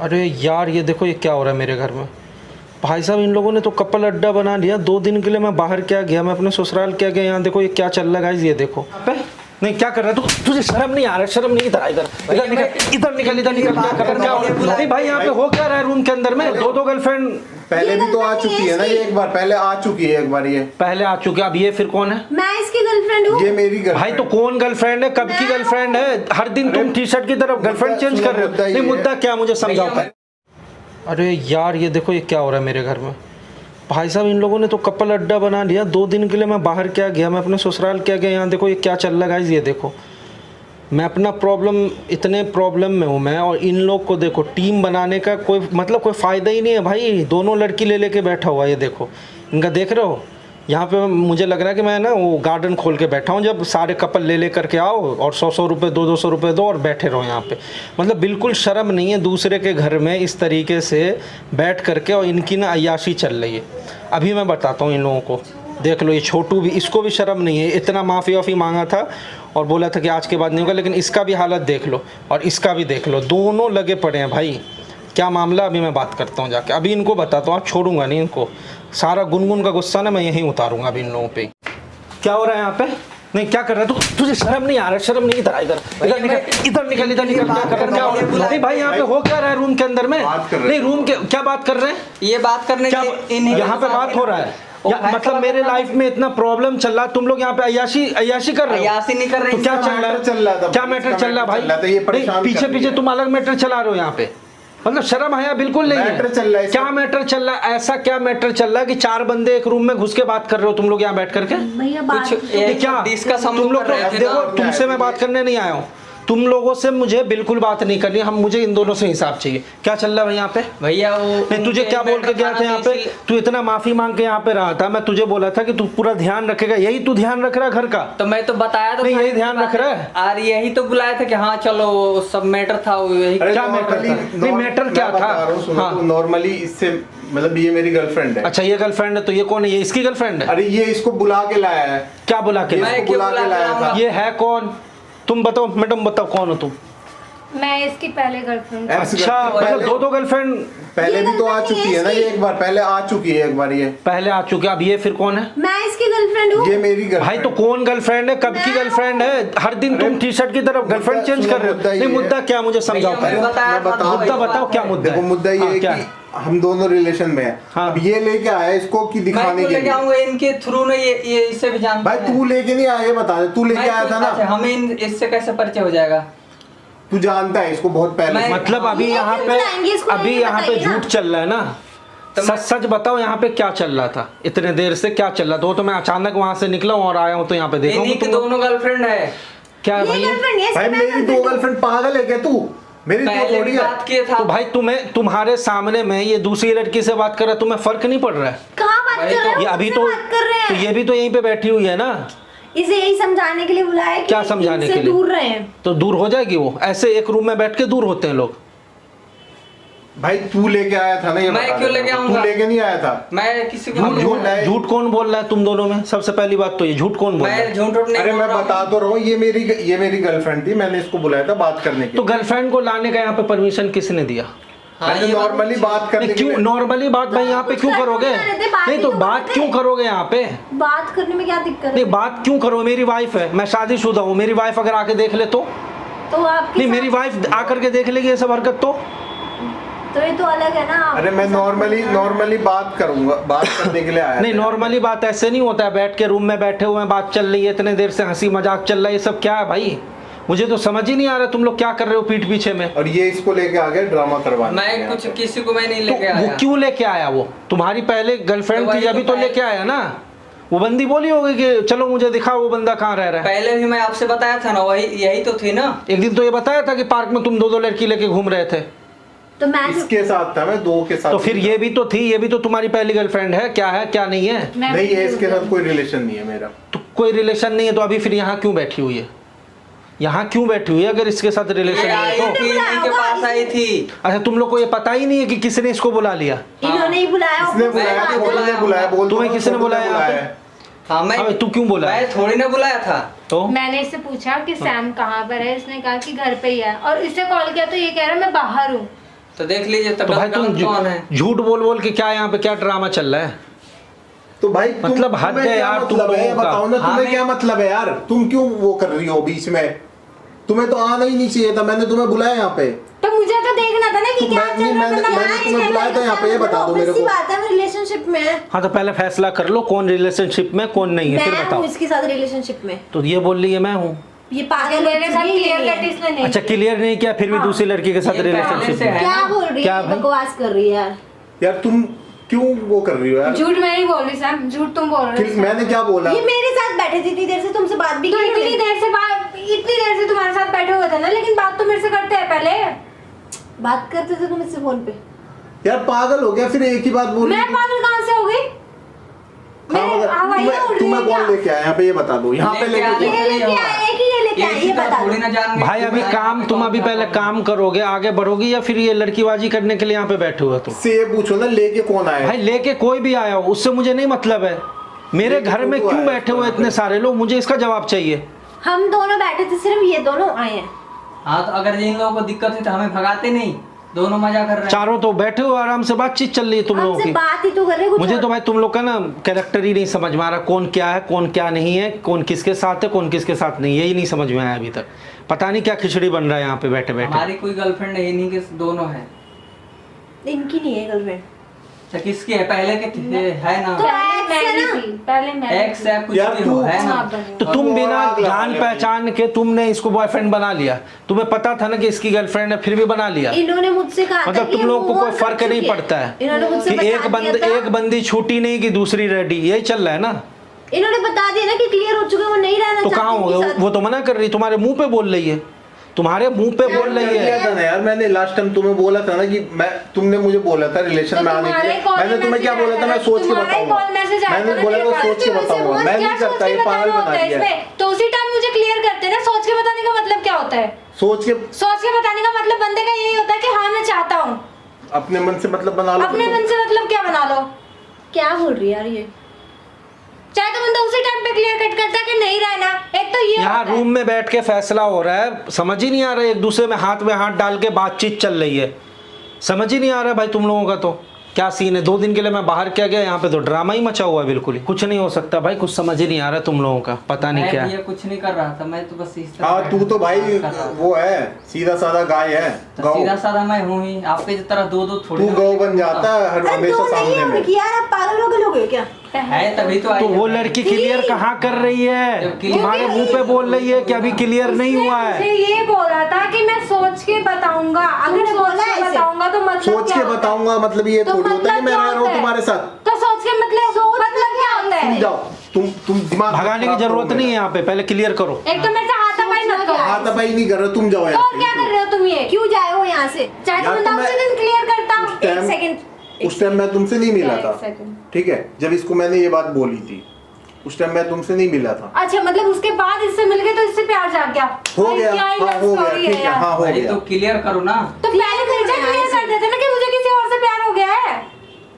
अरे यार ये देखो ये क्या हो रहा है मेरे घर में। भाई साहब इन लोगों ने तो कपल अड्डा बना लिया। 2 दिन के लिए मैं बाहर क्या गया, मैं अपने ससुराल क्या गया। यहाँ देखो ये क्या चल रहा है गाइस, ये देखो। नहीं क्या कर रहा है तू? तुझे शर्म नहीं आ रहा? शर्म नहीं? इधर इधर निकल क्या कर रहा है? नहीं भाई यहाँ पे हो क्या रहा है रूम के अंदर में? 2 गर्लफ्रेंड पहले भी तो आ चुकी है ना, ये एक बार पहले आ चुकी है, एक बार ये पहले आ चुकी है। अब ये फिर कौन है? मैं इसकी गर्लफ्रेंड हूँ। ये मेरी गर्लफ्रेंड। भाई तो कौन गर्लफ्रेंड है? कब की गर्लफ्रेंड है? हर दिन तुम टी शर्ट की तरफ गर्लफ्रेंड चेंज कर रहे हो। नहीं मुद्दा क्या, मुझे समझाओ। अरे यार ये देखो ये क्या हो रहा है मेरे घर में। भाई साहब इन लोगों ने तो कपल अड्डा बना लिया। 2 दिन के लिए मैं बाहर क्या गया, मैं अपने ससुराल क्या गया। यहाँ देखो ये क्या चल रहा है गाइस, ये देखो। मैं अपना इतने प्रॉब्लम में हूँ मैं, और इन लोग को देखो टीम बनाने का कोई मतलब कोई फ़ायदा ही नहीं है भाई। दोनों लड़की ले लेके बैठा हुआ है, ये देखो इनका देख रहे हो। यहाँ पे मुझे लग रहा है कि मैं ना वो गार्डन खोल के बैठा हूँ, जब सारे कपल ले करके आओ और 100-100 रुपये 200-200 रुपये दो और बैठे रहो यहाँ पे। मतलब बिल्कुल शर्म नहीं है दूसरे के घर में इस तरीके से बैठ करके, और इनकी ना अय्याशी चल रही है। अभी मैं बताता हूँ इन लोगों को, देख लो ये छोटू भी, इसको भी शर्म नहीं है। इतना माफ़ी वाफ़ी मांगा था और बोला था कि आज के बाद नहीं होगा, लेकिन इसका भी हालत देख लो और इसका भी देख लो, दोनों लगे पड़े हैं भाई। क्या मामला अभी मैं बात करता हूँ जाके, अभी इनको बताता हूँ। आप छोड़ूंगा नहीं इनको, सारा गुनगुन का गुस्सा ना मैं यहीं उतारूंगा अभी इन लोगों पे। क्या हो रहा है यहाँ पे? नहीं क्या कर रहा है तू? तुझे शर्म नहीं आ रहा? शर्म नहीं? इधर निकल क्या कर रहा है? नहीं भाई यहाँ पे हो क्या रहा है रूम के अंदर में? नहीं रूम के क्या बात कर रहे हैं? ये बात करने क्या यहाँ पे बात हो रहा है? मतलब मेरे लाइफ में इतना प्रॉब्लम चल रहा है, तुम लोग यहाँ पे अय्याशी कर रहे हो। अय्याशी नहीं कर रहे। तो क्या चल रहा है? क्या मैटर चल रहा है भाई? पीछे तुम अलग मैटर चला रहे हो यहाँ पे। मतलब शर्म है बिल्कुल नहीं है। क्या मैटर चल रहा है? ऐसा क्या मैटर चल रहा है कि 4 बंदे एक रूम में घुस के बात कर रहे हो तुम लोग यहाँ बैठ करके? क्या तुम लोग देखो, तुमसे मैं बात करने नहीं आया हूँ, तुम लोगों से मुझे बिल्कुल बात नहीं करनी। मुझे इन दोनों से हिसाब चाहिए। क्या चल रहा है यहाँ पे? भैया वो नहीं तुझे क्या बोल के गया था यहाँ पे? तू इतना माफी मांग के यहाँ पे रहा था, मैं तुझे बोला था कि तू पूरा ध्यान रखेगा। यही तू ध्यान रख रहा है घर का? तो मैं तो बताया था। नहीं यही ध्यान रख रहा है और यही तो बुलाया था कि हाँ चलो सब मैटर था। क्या मैटर था? नहीं मैटर क्या था? नॉर्मली इससे मतलब ये मेरी गर्लफ्रेंड है। अच्छा ये गर्लफ्रेंड है, तो ये कौन है? ये इसकी गर्लफ्रेंड है? अरे ये इसको बुला के लाया है। क्या बुला के लाया था? ये है कौन? तुम बताओ मैडम, बताओ कौन हो तुम? मैं इसकी पहले गर्लफ्रेंड। अच्छा मतलब 2 गर्लफ्रेंड पहले भी तो आ चुकी है ना, ये एक बार पहले आ चुकी है, एक बार ये पहले आ चुकी है। अब ये फिर कौन है? मैं इसकी गर्लफ्रेंड हूँ। ये मेरी गर्लफ्रेंड। भाई तो कौन गर्लफ्रेंड है? कब की गर्लफ्रेंड है? हर दिन तुम टी शर्ट की तरफ गर्लफ्रेंड चेंज कर रहे हो। नहीं मुद्दा क्या, मुझे समझाओ। मुद्दा बताओ क्या मुद्दा है? मुद्दा ये है कि हम दोनों रिलेशन में हैं। हाँ। अब ये लेके आया इसको कि दिखाने के लिए। इनके थ्रू ना ये इससे भी जानते भाई तू लेके नहीं आया, ये बता दे। तू लेके आया था ना? हमें इससे कैसे परिचय हो जाएगा? तू जानता है इसको बहुत पहले। मतलब अभी यहाँ पे झूठ चल रहा है ना? तो सच बताओ यहाँ पे क्या चल रहा था इतने देर से? क्या चल रहा था? तो मैं अचानक वहाँ से निकला हूँ और आया हूँ तो यहाँ पे देखा हूँ तुम दोनों गर्लफ्रेंड है। क्या है भाई? भाई मेरी 2 गर्लफ्रेंड, पागल है क्या तू? मेरी पहले बात किया था तो भाई तुम्हारे सामने मैं ये दूसरी लड़की से बात कर रहा, तुम्हें फर्क नहीं पड़ रहा है? कहाँ बात कर रहे हो? ये अभी तो ये भी तो यहीं पे बैठी हुई है ना। इसे यही समझाने के लिए बुलाया कि क्या समझाने के लिए? दूर रहे। तो दूर हो जाएगी वो? ऐसे एक रूम में बैठ के दूर होते हैं लोग? भाई तू लेके आया था ना? ये मैं क्यों लेके आऊंगा? तू लेके नहीं आया था। मैं किसी को झूठ कौन बोल रहा है तुम दोनों में? सबसे पहली बात तो ये झूठ कौन बोल रहा है? अरे मैं बता तो रहा हूँ, ये मेरी गर्लफ्रेंड थी। मैंने इसको बुलाया था बात करने के लिए। तो गर्लफ्रेंड को लाने का यहाँ पे परमिशन किसने दिया? नॉर्मली बात करने के लिए। क्यों नॉर्मली बात भाई यहाँ पे क्यों करोगे? नहीं तो बात क्यों करोगे यहाँ पे? बात करने में क्या दिक्कत है? नहीं बात क्यों करो? मेरी वाइफ है, मैं शादीशुदा हूँ। मेरी वाइफ अगर आके देख ले तो आप नहीं, मेरी वाइफ आकर के देख लेगी ये सब हरकत तो ये तो अलग है ना। अरे मैं नॉर्मली बात करूंगा, बात करने के लिए आया। नहीं नॉर्मली बात ऐसे नहीं होता है। बैठ के रूम में बैठे हुए बात चल रही है, इतने देर से हंसी मजाक चल रहा है, ये सब क्या है भाई? मुझे तो समझ ही नहीं आ रहा तुम लोग क्या कर रहे हो पीठ पीछे में। और ये इसको लेके आ गए ड्रामा करवाने। मैं कुछ किसी को मैं नहीं लेके आया। वो क्यों लेके आया? वो तुम्हारी पहले गर्लफ्रेंड थी, अभी तो लेके आया ना। वो बंदी बोली होगी कि चलो मुझे दिखाओ वो बंदा कहाँ रह रहा है। पहले भी मैं आपसे बताया था ना, वही यही तो थी ना। एक दिन तो ये बताया था कि पार्क में तुम 2 लड़की लेके घूम रहे थे। तो मैं इसके साथ था, मैं 2 के साथ। तो फिर ये भी तो थी, ये भी तो तुम्हारी पहली गर्लफ्रेंड है। क्या है क्या नहीं है? नहीं है, इसके साथ कोई रिलेशन नहीं है मेरा। तो कोई रिलेशन नहीं है तो अभी फिर यहाँ क्यों बैठी हुई है? यहाँ क्यों बैठी हुई है अगर इसके साथ रिलेशन नहीं है तो? इनके पास आई थी। अच्छा तुम लोग को ये पता ही नहीं है कि किसने इसको बुला लिया? इन्होंने ही बुलाया। तुम्हें किसने बुलाया? हाँ मैं तू क्यों बोला? मैं थोड़ी ना बुलाया था। तो मैंने इससे पूछा कि सैम कहाँ पर है, इसने कहा कि घर पे ही है, और इससे कॉल किया तो ये कह रहा मैं बाहर हूँ। तो देख लीजिए तो तो भाई तुम गलत कौन है? झूठ बोल बोल के क्या यहाँ पे क्या ड्रामा चल रहा है? तो भाई मतलब हद है यार तुम मतलब है, लोगों का। बताओ ना तुम्हें हमें- क्या मतलब है यार, तुम क्यों वो कर रही हो बीच में? तुम्हें तो आना ही नहीं चाहिए था, मैंने तुम्हें बुलाया यहाँ पे। तो मुझे तो देखना था ना कि तो क्या मैं- चल रहा है, मैंने- मतलब मैंने क्या तुम्हें है, बुलाया था यहाँ पे, ये मतलब बता दो मेरे obvious सी को। बात है, मैं रिलेशनशिप में है। हाँ तो पहले फैसला कर लो कौन रिलेशनशिप में कौन नहीं है, फिर मैं बताओ। हूँ इसके साथ रिलेशनशिप में। तो ये बोल रही है मैं हूँ। ये पागल मेरे साथ ये क्लियर नहीं कट है। इसने नहीं अच्छा क्लियर नहीं किया, फिर भी दूसरी लड़की के साथ ये पहले रिलेशनशिप से में। है। क्या बोल रही क्या है, भाई? बकवास कर रही है यार। यार तुम क्यों वो कर रही हो यार? झूठ मैं ही बोल रही सैम, झूठ तुम बोल रहे हो। मैंने क्या बोला? ये मेरे साथ बैठे थे इतनी देर से, तुमसे बात भी तो की इतनी उन्होंने। देर से इतनी देर से तुम्हारे साथ बैठे हुए थे ना, लेकिन बात तो मेरे से करते हैं पहले। बात करते थे तुम इससे फोन पे। यार पागल हो गया, फिर एक ही बात बोल रही मैं थी। पागल कहाँ से हो गई? हाँ, मेरे मतलब हवाइयाँ उड़ रही तुम्हें है कौन क्या? लेके आया यहाँ पे, ये बता दो। यहाँ पे लेके लेके आने ये के लिए लेके हुआ। आए कि ये लेके आए, एक ही ये तरह बता थोड़ी दो। ना जान भाई अभी काम तुम अभी पहले काम करोगे, आगे बढ़ोगे, या फिर ये लड़कीबाजी करने के लिए यहाँ पे बैठे हो तुम? से ये पूछो ना, लेके कौन आया? भाई लेके कोई भी आया हो उससे मुझे नहीं मतलब है। मेरे लेके घर में तू क्यों आया बैठे हुए यहाँ इतने पे। सारे लोग, मुझे इसका जवाब चाहिए। हम दोनों बैठे थे, सिर्फ ये दोनों आए हैं। हाँ तो अगर जिन लोगों को दिक्कत हुई तो हमें भगाते नहीं, दोनों मजा कर रहे हैं। चारों तो बैठे हो आराम से, बातचीत चल रही है तुम लोगों हमसे की। बात ही तो कर रहे हैं, कुछ मुझे और। तो भाई तुम लोग का ना कैरेक्टर ही नहीं समझ में आ रहा, कौन क्या है कौन क्या नहीं है, कौन किसके साथ है कौन किसके साथ नहीं, यही नहीं समझ में आया अभी तक। पता नहीं क्या खिचड़ी बन रहा है यहाँ पे बैठे बैठे। हमारी कोई गर्लफ्रेंड है ही नहीं कि दोनों है। इनकी नहीं है गर्लफ्रेंड। अच्छा किसकी है? पहले के थे है ना? तो पहले ex है मैंने ना? थी, पहले मैंने एक्स थी। है कुछ यार भी तू- हो है ना? हाँ, बनी। तो तुम और बिना आग लगा जान लिया। पहचान के तुमने इसको बॉयफ्रेंड बना लिया, तुम्हें पता था ना कि इसकी गर्लफ्रेंड है फिर भी बना लिया। इन्होंने मुझसे कहा था मतलब कि तुम ये लोग को move कोई on फर्क कर नहीं चुके हैं। पड़ता है इन्होंने मुझसे कि बता दिया था। एक बंदी छूटी नहीं कि दूसरी रेडी, यही चल रहा है ना। इन्होंने बता दिया ना कि क्लियर हो चुका है, वो नहीं रहना तो चाहती कहाँ हो उनके गया? साथ। वो तो मना कर रही, तुम्हारे मुंह पे बोल रही है, तुम्हारे मुंह पे बोल रही किया है। था ना यार, मैंने लास्ट टाइम तुम्हें बोला था ना कि मैं, तुमने मुझे बोला था रिलेशन तो में आने के तुम्हारे लिए। कॉल मैंने तुम्हें मैसेज क्या बोला था, मैं आया सोच के तुम्हारा ही बताऊंगा। कॉल मैसेज आया मैंने था बोला मेरे था सोच के पास, बताऊंगा, तो मैं क्या नहीं सोच करता, के ये बताना पागल होता बना है दिया। इसमें? तो उसी टाइम मुझे क्लियर करते हैं ना, सोच के बताने का मतलब क्या होता है? सोच के सोच के बताने का मतलब बंदे का यही होता है कि हाँ मैं चाहता हूँ। अपने मन से मतलब बना लो। अपने मन से मतलब क्या बना लो? क्या बोल रही है यार ये? चाहे तो बंदा उसी टाइम पे क्लियर कट करता है कि नहीं रहना। एक तो ये यहाँ होता है। रूम में बैठ के फैसला हो रहा है, समझ ही नहीं आ रहा है, एक दूसरे में हाथ डाल के बातचीत चल रही है, समझ ही नहीं आ रहा है भाई तुम लोगों का। तो क्या सीन है? 2 दिन के लिए मैं बाहर क्या गया, यहाँ पे तो ड्रामा ही मचा हुआ है बिल्कुल ही। कुछ नहीं हो सकता भाई, कुछ समझ ही नहीं आ रहा तुम लोगों का, पता नहीं मैं क्या ये है। कुछ नहीं कर रहा था, मैं तो बस इस तरह हाँ तू तो भाई कर रहा था। वो है, सीधा साधा गाय है, तो सीधा गाँव। साधा मैं हूँ ही, आपके तरह दो थोड़ी तू ना गौ होते। बन जाता है हर अरे हमेशा दो नहीं सामने है में। उनकी यार, आप पागल हो गए क्या? है तभी तो आई तो वो है। लड़की क्लियर कहाँ कर रही है? जब clear- तुम्हारे मुंह पे बोल रही है कि अभी क्लियर नहीं उसने हुआ मुझे है। ये बोला था कि मैं सोच के बताऊंगा, अगर तुमने सोच बोला के ऐसे? बताऊंगा तो मतलब सोच क्या के होता है? बताऊंगा मतलब ये तो थोड़ी होता है कि मैं क्या रह रहा हूँ होता है? तुम्हारे साथ। तो सोच के मतलब क्या होता है? तुम जाओ, तुम दिमाग भगाने की जरूरत नहीं है यहाँ पे, पहले क्लियर करो। एक तो मेरे से हाथापाई मत करो। हाथ दबाई नहीं कर रहे, तुम जाओ तो यहाँ और क्या कर से। रहे हो तुम ये? क्यों जाए हो यहाँ से? चाहे तो यार, बंदा तो उसी मैं- दिन क्लियर करता। उस टाइम- एक सेकंड। उस टाइम मैं तुमसे नहीं मिला एक था, सेकंड। ठीक है, जब इसको मैंने ये बात बोली थी उस टाइम मैं तुमसे नहीं मिला था। अच्छा मतलब उसके बाद इससे मिल गए तो इससे प्यार जाग गया? हो भाई, गया, क्या ही हाँ love हो गया, story ठीक है, यार। हाँ हो भाई गया। तो क्लियर करो ना। तो पहले मुझे क्लियर कर देते ना कि मुझे किसी और से प्यार हो गया है।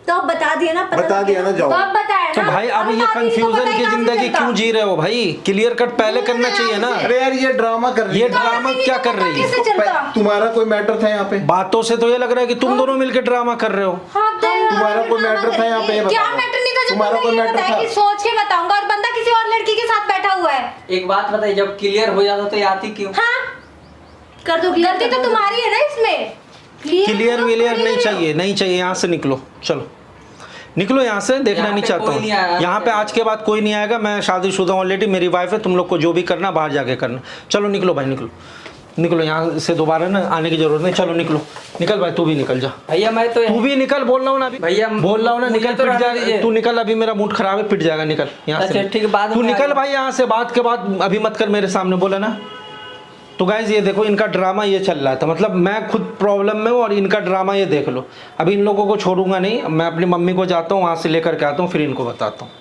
तो अब बता दिया ना, पता बता लग दिया गया। ना, जाओ। तो अब बताया तो ना। भाई अब ये बाकी तो कंफ्यूजन पता ही की कहाँ से जिंदगी चलता। क्यों जी रहे हो भाई? क्लियर कट पहले करना चाहिए ना। अरे यार ये ड्रामा कर रही ये है। ड्रामा क्या कर रही है? कैसे चलता? तुम्हारा कोई मैटर था यहाँ पे? बातों से तो ये लग रहा है कि तुम दोनों मिलकर ड्रामा कर रहे हो। हाँ तो तुम्हारा कोई मैटर था यहाँ पे? ये क्या बताओ। मैटर नहीं था? जब तुम्हारा तुमने कोई ये मैटर बताया था? कि सोच के बताऊंगा और बंदा किसी और लड़की के साथ बैठा हुआ है। एक बात बताइए, जब क्लियर हो जाता तो ये आती क्यों? हाँ कर दो गलती तो तुम्हारी है ना इसमें। क्लियर विलियर नहीं चाहिए, नहीं चाहिए, यहाँ से निकलो, चलो निकलो यहाँ से, देखना यहाँ नहीं पे चाहता कोई हूँ। नहीं आया। यहाँ पे आज के बाद कोई नहीं आएगा, मैं शादीशुदा ऑलरेडी, मेरी वाइफ है, तुम लोग को जो भी करना बाहर जाके करना। चलो निकलो भाई, निकलो निकलो यहाँ से, दोबारा ना आने की जरूरत नहीं। चलो निकलो, निकल भाई, तू भी निकल जा। भैया मैं तो तू भी निकल, बोल रहा हूँ ना अभी, भैया, बोल रहा हूँ ना, मुझे निकल, तो पिट रहने जाएगा दीजिए। तू, निकल, अभी मेरा मूड खराब है, पिट जाएगा, निकल यहाँ से। अच्छा, ठीक है, बाद तू में निकल आएगा। भाई यहाँ से, बात के बाद अभी मत कर मेरे सामने, बोला ना। तो गाइज ये देखो, इनका ड्रामा ये चल रहा था, मतलब मैं खुद प्रॉब्लम में हूँ और इनका ड्रामा ये देख लो। अभी इन लोगों को छोड़ूंगा नहीं, मैं अपनी मम्मी को जाता हूँ, वहाँ से लेकर के आता हूँ, फिर इनको बताता हूँ।